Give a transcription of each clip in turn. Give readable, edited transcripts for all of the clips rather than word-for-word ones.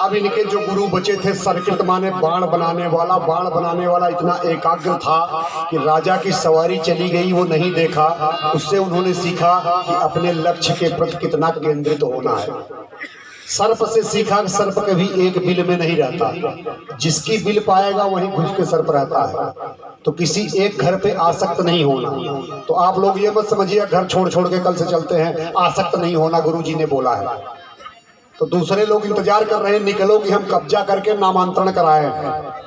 अब इनके जो गुरु बचे थे सर्किट माने बाण बनाने वाला इतना एकाग्र था कि राजा की सवारी चली गई वो नहीं देखा। उससे उन्होंने सीखा कि अपने लक्ष्य के प्रति कितना केंद्रित होना है। सर्प से सीखा कि सर्प कभी एक बिल में नहीं रहता, जिसकी बिल पाएगा वहीं घुस के सर्प रहता है। तो किसी एक घर पे आसक्त नहीं होना। तो आप लोग ये मत समझिए घर छोड़ छोड़ के कल से चलते हैं, आसक्त नहीं होना गुरुजी ने बोला है। तो दूसरे लोग इंतजार कर रहे हैं निकलो कि हम कब्जा करके नामांतरण कराए।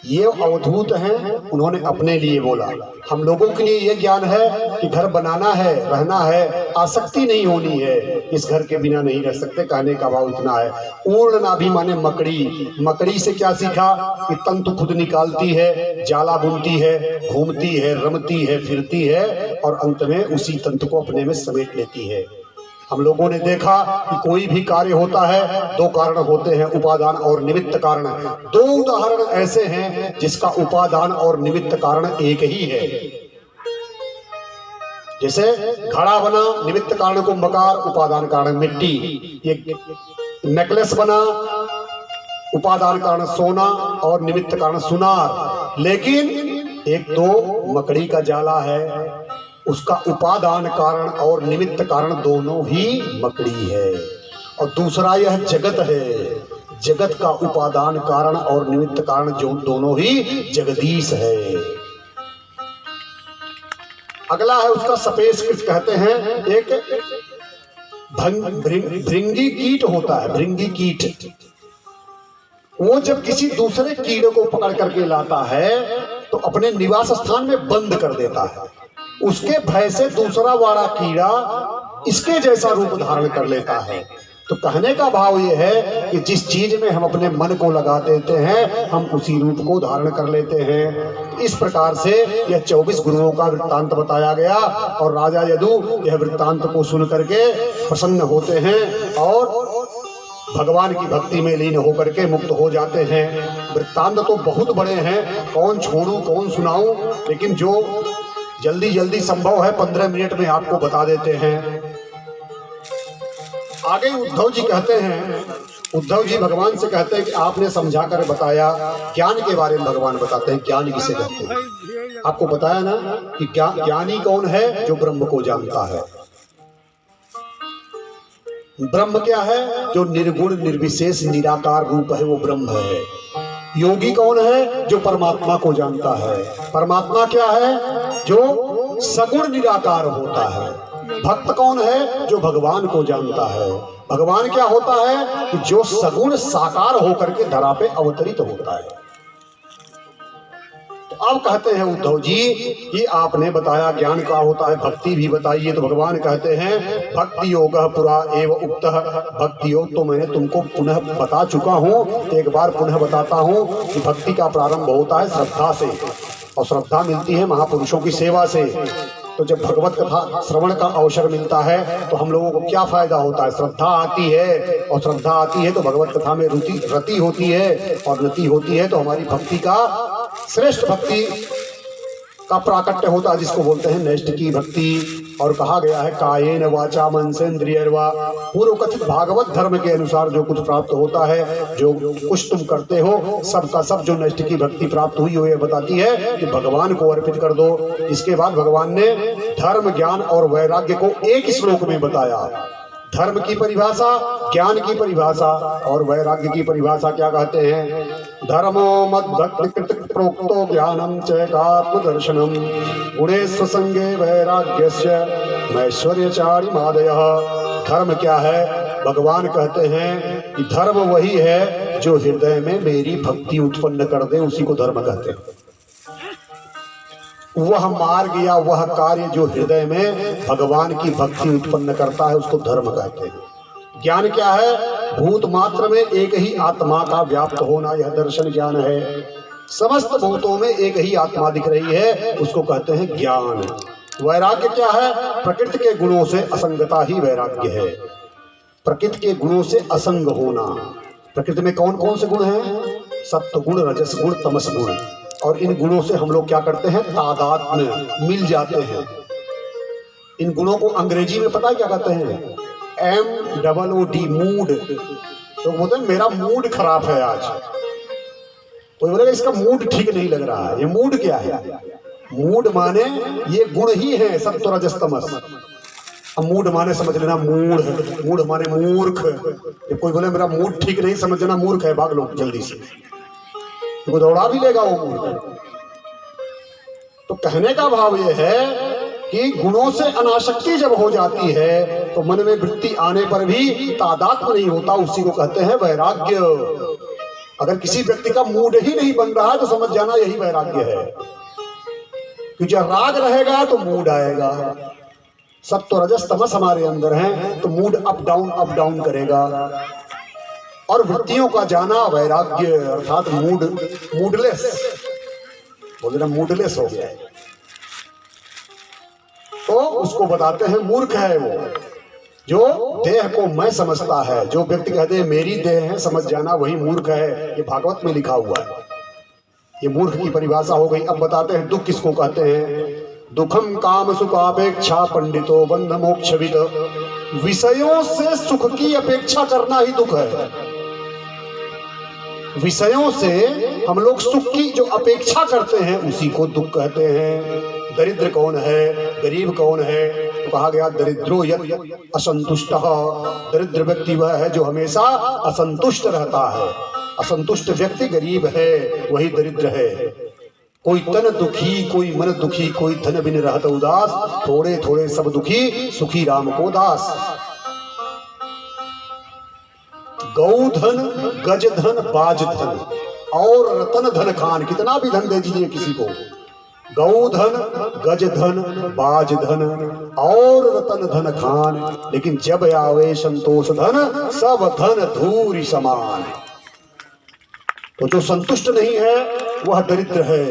ये अवधूत हैं, उन्होंने अपने लिए बोला। हम लोगों के लिए ये ज्ञान है कि घर बनाना है, रहना है, आसक्ति नहीं होनी है, इस घर के बिना नहीं रह सकते। कहने का भाव इतना है। ऊर्ण नाभि माने मकड़ी। मकड़ी से क्या सीखा कि तंतु खुद निकालती है, जाला बुनती है, घूमती है, रमती है, फिरती है और अंत में उसी तंतु को अपने में समेट लेती है। हम लोगों ने देखा कि कोई भी कार्य होता है दो कारण होते हैं, उपादान और निमित्त कारण। दो उदाहरण ऐसे हैं जिसका उपादान और निमित्त कारण एक ही है। जैसे घड़ा बना, निमित्त कारण को मकार, उपादान कारण मिट्टी। ये नेकलेस बना, उपादान कारण सोना और निमित्त कारण सुनार। लेकिन एक तो मकड़ी का जाला है, उसका उपादान कारण और निमित्त कारण दोनों ही मकड़ी है। और दूसरा यह जगत है, जगत का उपादान कारण और निमित्त कारण जो दोनों ही जगदीश है। अगला है उसका सपेश कहते हैं। एक भृंगी कीट होता है, भृंगी कीट। वो जब किसी दूसरे कीड़े को पकड़ करके लाता है तो अपने निवास स्थान में बंद कर देता है। उसके भय से दूसरा वाला कीड़ा इसके जैसा रूप धारण कर लेता है। तो कहने का भाव यह है कि जिस चीज में हम अपने मन को लगा देते हैं हम उसी रूप को धारण कर लेते हैं। इस प्रकार से यह 24 गुरुओं का वृत्तांत बताया गया और राजा यदु यह वृत्तांत को सुन करके प्रसन्न होते हैं और भगवान की भक्ति में लीन होकर के मुक्त हो जाते हैं। वृत्तांत तो बहुत बड़े हैं, कौन छोड़ूं कौन सुनाऊं, लेकिन जो जल्दी जल्दी संभव है 15 मिनट में आपको बता देते हैं। आगे उद्धव जी कहते हैं, उद्धव जी भगवान से कहते हैं कि आपने समझा कर बताया। ज्ञान के बारे में भगवान बताते हैं, ज्ञान किसे कहते हैं। आपको बताया ना कि ज्ञानी कौन है, जो ब्रह्म को जानता है। ब्रह्म क्या है, जो निर्गुण निर्विशेष निराकार रूप है, वो ब्रह्म है। योगी कौन है, जो परमात्मा को जानता है। परमात्मा क्या है, जो सगुण निराकार होता है। भक्त कौन है, जो भगवान को जानता है। भगवान क्या होता है कि जो सगुण साकार होकर के धरा पे अवतरित होता है। तो अब कहते हैं उद्धव जी कि आपने बताया ज्ञान का होता है, भक्ति भी बताइए। तो भगवान कहते हैं भक्ति योग पुरा एव उक्त। भक्ति योग तो मैंने तुमको पुनः बता चुका हूँ, एक बार पुनः बताता हूँ कि भक्ति का प्रारंभ होता है श्रद्धा से और श्रद्धा मिलती है महापुरुषों की सेवा से। तो जब भगवत कथा श्रवण का अवसर मिलता है तो हम लोगों को क्या फायदा होता है, श्रद्धा आती है और श्रद्धा आती है तो भगवत कथा में रति होती है और रति होती है तो हमारी भक्ति का श्रेष्ठ भक्ति का प्राकट्य होता है, जिसको बोलते हैं नैष्ठिकी भक्ति। और कहा गया है कायेन वाचा मनसेन्द्रियर्वा। पूर्व कथित भागवत धर्म के अनुसार जो कुछ प्राप्त होता है, जो कुछ तुम करते हो, सब का सब जो नैष्ठिकी भक्ति प्राप्त हुई हो, ये बताती है कि भगवान को अर्पित कर दो। इसके बाद भगवान ने धर्म ज्ञान और वैराग्य को एक श्लोक में बताया। धर्म की परिभाषा, ज्ञान की परिभाषा और वैराग्य की परिभाषा क्या कहते हैं। धर्मो मद्भक्ति प्रोक्तो ज्ञानम चैकात्म दर्शनम गुणेश्व संगे वैराग्यस्य मैश्वर्यचारिमादयः। धर्म क्या है, भगवान कहते हैं कि धर्म वही है जो हृदय में मेरी भक्ति उत्पन्न कर दे, उसी को धर्म कहते हैं। वह मार्ग या वह कार्य जो हृदय में भगवान की भक्ति उत्पन्न करता है उसको धर्म कहते हैं। ज्ञान क्या है, भूत मात्र में एक ही आत्मा का व्याप्त होना, यह दर्शन ज्ञान है। समस्त भूतों में एक ही आत्मा दिख रही है, उसको कहते हैं ज्ञान। वैराग्य क्या है, प्रकृति के गुणों से असंगता ही वैराग्य है। प्रकृति के गुणों से असंग होना। प्रकृति में कौन कौन से गुण हैं, सत्व गुण, रजस गुण, तमस गुण। और इन गुणों से हम लोग क्या करते हैं, तादात्म्य मिल जाते हैं। इन गुणों को अंग्रेजी में पता है क्या कहते हैं, MOOD, मूड। तो बोलते हैं मेरा मूड खराब है आज। कोई बोलेगा इसका मूड ठीक नहीं लग रहा है। ये मूड क्या है? मूड माने ये गुण ही है सत्व रजस तमस। अब मूड माने समझ लेना मूड है, मूड माने मूर्ख। जब कोई बोले मेरा मूड ठीक नहीं, समझ लेना मूर्ख है, भाग लो जल्दी से, वो दौड़ा भी लेगा वो मूर्ख। तो कहने का भाव ये है कि गुणों से अनासक्ति जब हो जाती है तो मन में वृत्ति आने पर भी तादात्म्य नहीं होता, उसी को कहते हैं वैराग्य। अगर किसी व्यक्ति का मूड ही नहीं बन रहा है तो समझ जाना यही वैराग्य है। क्योंकि जब राग रहेगा तो मूड आएगा। सत्व रजस तमस हमारे अंदर है तो मूड अप डाउन करेगा। और वृत्तियों का जाना वैराग्य, अर्थात मूडलेस, बोले ना मूडलेस हो गया है, तो उसको बताते हैं मूर्ख है वो, जो देह को मैं समझता है। जो व्यक्ति कहते हैं मेरी देह है, समझ जाना वही मूर्ख है। ये भागवत में लिखा हुआ है। ये मूर्ख की परिभाषा हो गई। अब बताते हैं दुख किसको कहते हैं। दुखम काम सुखापेक्षा पंडितो बंध मोक्षविद। विषयों से सुख की अपेक्षा करना ही दुख है। विषयों से हम लोग सुख की जो अपेक्षा करते हैं उसी को दुख कहते हैं। दरिद्र कौन है, गरीब कौन है? तो कहा गया दरिद्रो यत् असंतुष्ट। दरिद्र व्यक्ति वह है जो हमेशा असंतुष्ट रहता है। असंतुष्ट व्यक्ति गरीब है, वही दरिद्र है। कोई तन दुखी, कोई मन दुखी, कोई धन बिन रहत उदास। थोड़े थोड़े सब दुखी, सुखी राम को दास। गौधन, गजधन, बाजधन और रतन धन खान। कितना भी धन दे दीजिए किसी को, गौधन, गजधन, बाजधन और रतन धन खान, लेकिन जब आवे संतोष धन, सब धन धूरी समान। तो जो संतुष्ट नहीं है वह दरिद्र है,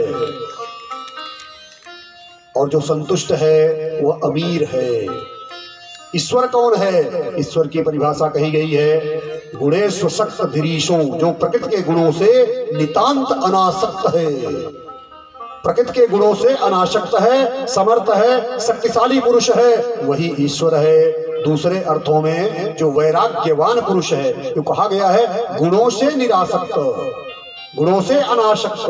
और जो संतुष्ट है वह अमीर है। ईश्वर कौन है? ईश्वर की परिभाषा कही गई है गुणेश्व शक्त धीरीशो, जो प्रकृति के गुणों से नितांत अनासक्त है। प्रकृति के गुणों से अनासक्त है, समर्थ है, शक्तिशाली पुरुष है, वही ईश्वर है। दूसरे अर्थों में जो वैराग्यवान पुरुष है, जो कहा गया है गुणों से निरासक्त, गुणों से अनासक्त।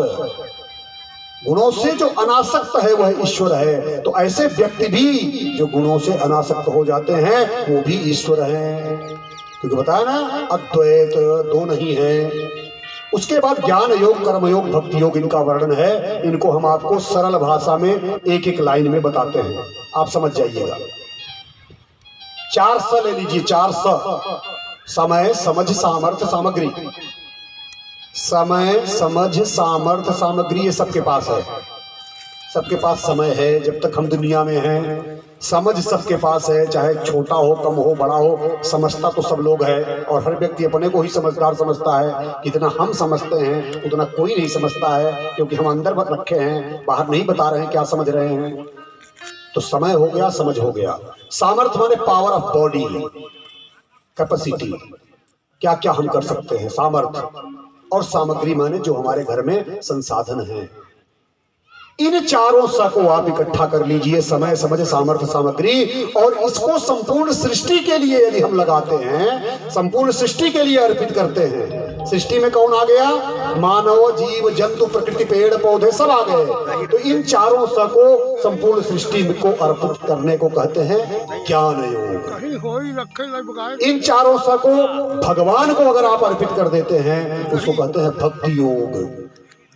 गुणों से जो अनासक्त है वह ईश्वर है। तो ऐसे व्यक्ति भी जो गुणों से अनासक्त हो जाते हैं वो भी ईश्वर हैं। क्योंकि बताया ना अद्वैत दो नहीं है। उसके बाद ज्ञान योग, कर्म योग, भक्ति योग, इनका वर्णन है। इनको हम आपको सरल भाषा में एक एक लाइन में बताते हैं, आप समझ जाइएगा। 4 स ले लीजिए, 4 स। समय, समझ, सामर्थ्य, सामग्री। समय, समझ, सामर्थ्य, सामग्री, ये सबके पास है। सबके पास समय है जब तक हम दुनिया में हैं। समझ सबके पास है, चाहे छोटा हो, कम हो, बड़ा हो, समझता तो सब लोग है। और हर व्यक्ति अपने को ही समझदार समझता है। जितना हम समझते हैं उतना कोई नहीं समझता है, क्योंकि हम अंदर रखे हैं, बाहर नहीं बता रहे हैं क्या समझ रहे हैं। तो समय हो गया, समझ हो गया। सामर्थ्य माने पावर ऑफ बॉडी, कैपेसिटी, क्या क्या हम कर सकते हैं, सामर्थ्य। और सामग्री माने जो हमारे घर में संसाधन है। इन चारों स को आप इकट्ठा कर लीजिए, समय, समझ, सामर्थ्य, सामग्री। और इसको संपूर्ण सृष्टि के लिए यदि हम लगाते हैं, संपूर्ण सृष्टि के लिए अर्पित करते हैं। सृष्टि में कौन आ गया? मानव, जीव, जंतु, प्रकृति, पेड़ पौधे सब आ गए। तो इन चारों स को संपूर्ण सृष्टि को अर्पित करने को कहते हैं ज्ञान योग। इन चारों स को भगवान को अगर आप अर्पित कर देते हैं उसको कहते हैं भक्ति योग।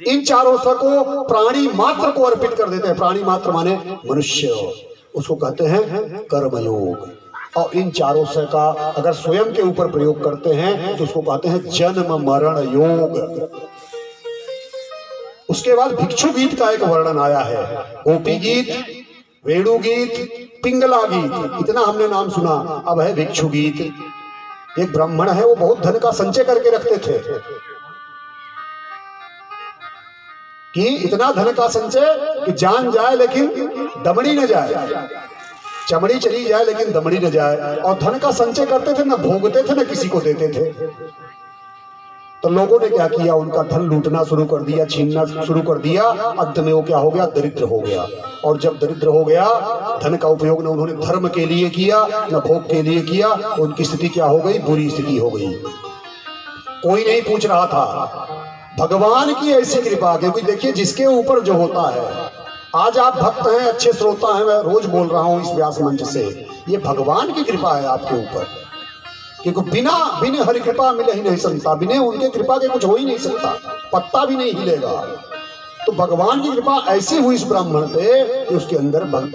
इन चारों स को प्राणी मात्र को अर्पित कर देते हैं, प्राणी मात्र माने मनुष्य, उसको कहते हैं कर्मयोग। और इन चारों स का अगर स्वयं के ऊपर प्रयोग करते हैं तो उसको कहते हैं जन्म मरण योग। उसके बाद भिक्षु गीत का एक वर्णन आया है। गोपी गीत, वेणु गीत, पिंगला गीत, इतना हमने नाम सुना। अब है भिक्षु गीत। एक ब्राह्मण है, वो बहुत धन का संचय करके रखते थे कि इतना धन का संचय कि जान जाए लेकिन दमड़ी न जाए, चमड़ी चली जाए लेकिन दमड़ी न जाए। और धन का संचय करते थे, ना भोगते थे, ना किसी को देते थे। तो लोगों ने क्या किया, उनका धन लूटना शुरू कर दिया, छीनना शुरू कर दिया। अंत में वो क्या हो गया, दरिद्र हो गया। और जब दरिद्र हो गया, धन का उपयोग न उन्होंने धर्म के लिए किया, न भोग के लिए किया, उनकी स्थिति क्या हो गई, बुरी स्थिति हो गई। कोई नहीं पूछ रहा था, भगवान की ऐसी कृपा। क्योंकि देखिए जिसके ऊपर जो होता है, आज आप भक्त हैं, अच्छे श्रोता हैं, मैं रोज बोल रहा हूं इस व्यास मंच से, ये भगवान की कृपा है आपके ऊपर। क्योंकि बिना हरि कृपा मिले ही नहीं सकता, बिना उनके कृपा के कुछ हो ही नहीं सकता, पत्ता भी नहीं हिलेगा। तो भगवान की कृपा ऐसी हुई इस ब्राह्मण पे कि उसके अंदर भक्त